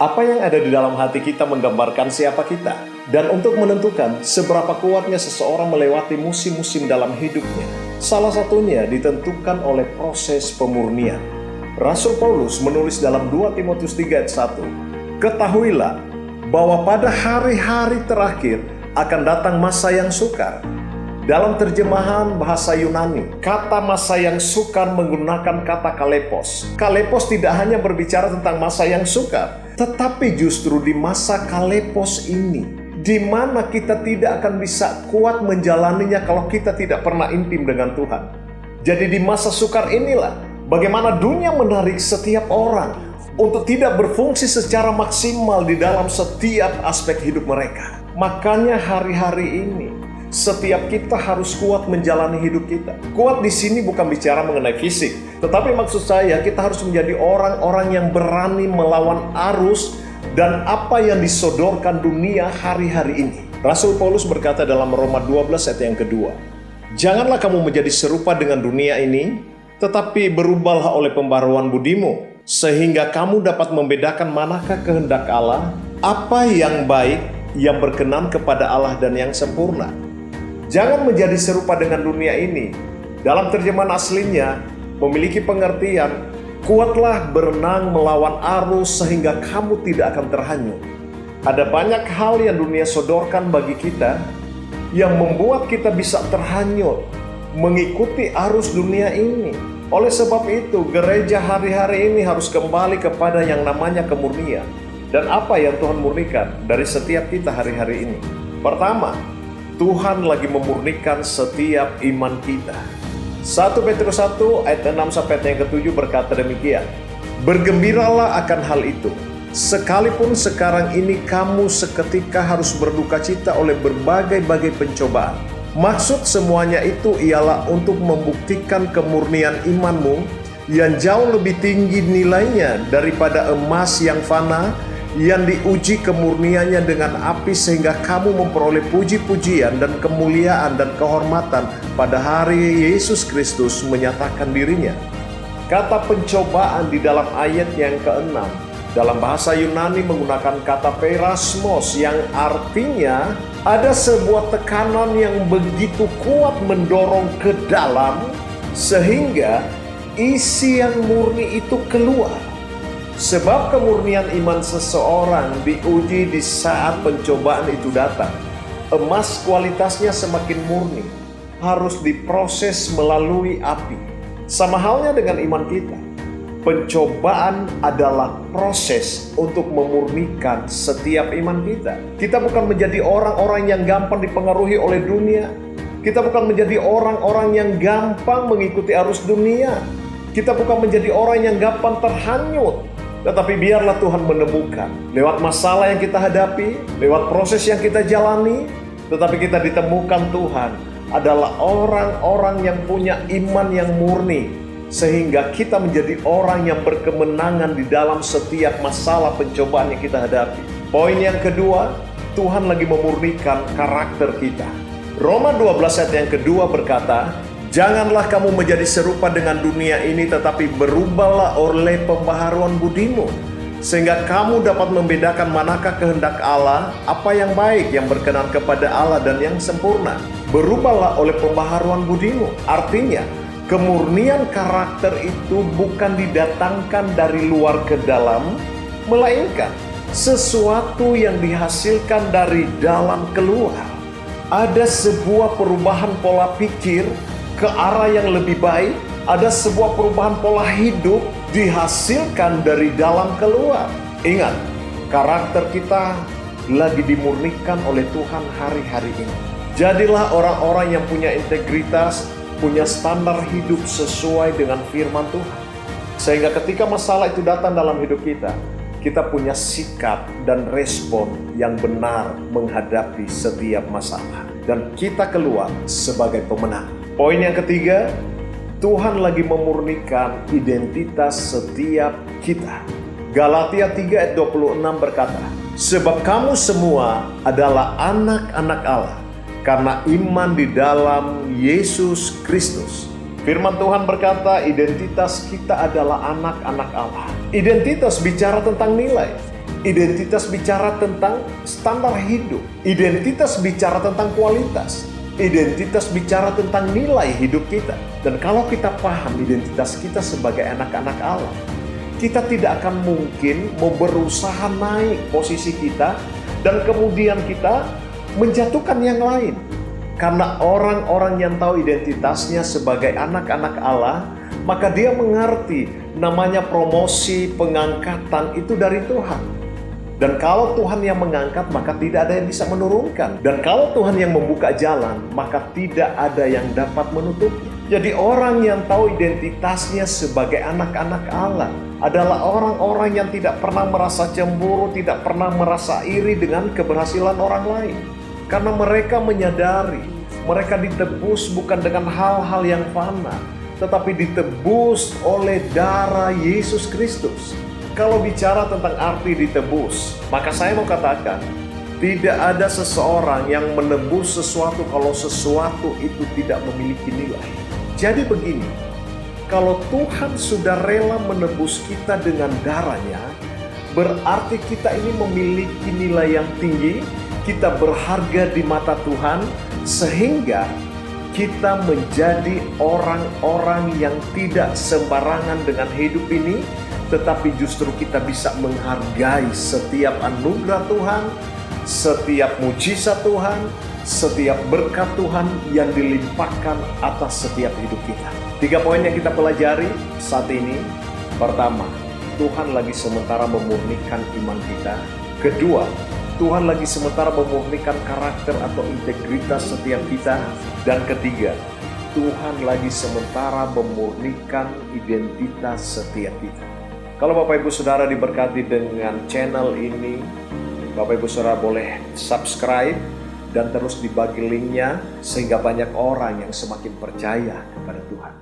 Apa yang ada di dalam hati kita menggambarkan siapa kita. Dan untuk menentukan seberapa kuatnya seseorang melewati musim-musim dalam hidupnya, salah satunya ditentukan oleh proses pemurnian. Rasul Paulus menulis dalam 2 Timotius 3 ayat 1, "Ketahuilah bahwa pada hari-hari terakhir akan datang masa yang sukar." Dalam terjemahan bahasa Yunani, kata masa yang sukar menggunakan kata kalepos. Kalepos tidak hanya berbicara tentang masa yang sukar, tetapi justru di masa kalepos ini, di mana kita tidak akan bisa kuat menjalaninya kalau kita tidak pernah intim dengan Tuhan. Jadi di masa sukar inilah, bagaimana dunia menarik setiap orang untuk tidak berfungsi secara maksimal di dalam setiap aspek hidup mereka. Makanya hari-hari ini, setiap kita harus kuat menjalani hidup kita. Kuat di sini bukan bicara mengenai fisik, tetapi maksud saya kita harus menjadi orang-orang yang berani melawan arus dan apa yang disodorkan dunia hari-hari ini. Rasul Paulus berkata dalam Roma 12 ayat yang kedua, "Janganlah kamu menjadi serupa dengan dunia ini, tetapi berubahlah oleh pembaharuan budimu, sehingga kamu dapat membedakan manakah kehendak Allah, apa yang baik, yang berkenan kepada Allah dan yang sempurna." Jangan menjadi serupa dengan dunia ini. Dalam terjemahan aslinya memiliki pengertian, kuatlah berenang melawan arus sehingga kamu tidak akan terhanyut. Ada banyak hal yang dunia sodorkan bagi kita yang membuat kita bisa terhanyut mengikuti arus dunia ini. Oleh sebab itu, gereja hari-hari ini harus kembali kepada yang namanya kemurnian. Dan apa yang Tuhan murnikan dari setiap kita hari-hari ini? Pertama, Tuhan lagi memurnikan setiap iman kita. 1 Petrus 1 ayat 6 sampai ayat yang ke-7 berkata demikian, "Bergembiralah akan hal itu, sekalipun sekarang ini kamu seketika harus berduka cita oleh berbagai-bagai pencobaan. Maksud semuanya itu ialah untuk membuktikan kemurnian imanmu yang jauh lebih tinggi nilainya daripada emas yang fana, yang diuji kemurniannya dengan api sehingga kamu memperoleh puji-pujian dan kemuliaan dan kehormatan pada hari Yesus Kristus menyatakan dirinya." Kata pencobaan di dalam ayat yang ke-6 dalam bahasa Yunani menggunakan kata perasmos yang artinya ada sebuah tekanan yang begitu kuat mendorong ke dalam sehingga isi yang murni itu keluar. Sebab kemurnian iman seseorang diuji di saat pencobaan itu datang. Emas kualitasnya semakin murni, harus diproses melalui api. Sama halnya dengan iman kita. Pencobaan adalah proses untuk memurnikan setiap iman kita. Kita bukan menjadi orang-orang yang gampang dipengaruhi oleh dunia. Kita bukan menjadi orang-orang yang gampang mengikuti arus dunia. Kita bukan menjadi orang yang gampang terhanyut. Tetapi biarlah Tuhan menemukan lewat masalah yang kita hadapi, lewat proses yang kita jalani, tetapi kita ditemukan Tuhan adalah orang-orang yang punya iman yang murni, sehingga kita menjadi orang yang berkemenangan di dalam setiap masalah pencobaan yang kita hadapi. Poin yang kedua, Tuhan lagi memurnikan karakter kita. Roma 12 ayat yang kedua berkata, "Janganlah kamu menjadi serupa dengan dunia ini, tetapi berubahlah oleh pembaharuan budimu, sehingga kamu dapat membedakan manakah kehendak Allah, apa yang baik, yang berkenan kepada Allah dan yang sempurna." Berubahlah oleh pembaharuan budimu. Artinya, kemurnian karakter itu bukan didatangkan dari luar ke dalam, melainkan sesuatu yang dihasilkan dari dalam keluar. Ada sebuah perubahan pola pikir ke arah yang lebih baik, ada sebuah perubahan pola hidup dihasilkan dari dalam keluar. Ingat, karakter kita lagi dimurnikan oleh Tuhan hari-hari ini. Jadilah orang-orang yang punya integritas, punya standar hidup sesuai dengan firman Tuhan. Sehingga ketika masalah itu datang dalam hidup kita punya sikap dan respon yang benar menghadapi setiap masalah. Dan kita keluar sebagai pemenang. Poin yang ketiga, Tuhan lagi memurnikan identitas setiap kita. Galatia 3 ayat 26 berkata, "Sebab kamu semua adalah anak-anak Allah, karena iman di dalam Yesus Kristus." Firman Tuhan berkata, identitas kita adalah anak-anak Allah. Identitas bicara tentang nilai. Identitas bicara tentang standar hidup. Identitas bicara tentang kualitas. Identitas bicara tentang nilai hidup kita. Dan kalau kita paham identitas kita sebagai anak-anak Allah, kita tidak akan mungkin berusaha naik posisi kita dan kemudian kita menjatuhkan yang lain. Karena orang-orang yang tahu identitasnya sebagai anak-anak Allah, maka dia mengerti namanya promosi, pengangkatan itu dari Tuhan. Dan kalau Tuhan yang mengangkat, maka tidak ada yang bisa menurunkan. Dan kalau Tuhan yang membuka jalan, maka tidak ada yang dapat menutupnya. Jadi orang yang tahu identitasnya sebagai anak-anak Allah adalah orang-orang yang tidak pernah merasa cemburu, tidak pernah merasa iri dengan keberhasilan orang lain. Karena mereka menyadari, mereka ditebus bukan dengan hal-hal yang fana, tetapi ditebus oleh darah Yesus Kristus. Kalau bicara tentang arti ditebus, maka saya mau katakan, tidak ada seseorang yang menebus sesuatu kalau sesuatu itu tidak memiliki nilai. Jadi begini, kalau Tuhan sudah rela menebus kita dengan darahnya, berarti kita ini memiliki nilai yang tinggi, kita berharga di mata Tuhan, sehingga kita menjadi orang-orang yang tidak sembarangan dengan hidup ini, tetapi justru kita bisa menghargai setiap anugerah Tuhan, setiap mujizat Tuhan, setiap berkat Tuhan yang dilimpahkan atas setiap hidup kita. 3 poin yang kita pelajari saat ini. Pertama, Tuhan lagi sementara memurnikan iman kita. Kedua, Tuhan lagi sementara memurnikan karakter atau integritas setiap kita. Dan ketiga, Tuhan lagi sementara memurnikan identitas setiap kita. Kalau Bapak Ibu Saudara diberkati dengan channel ini, Bapak Ibu Saudara boleh subscribe dan terus dibagi linknya sehingga banyak orang yang semakin percaya kepada Tuhan.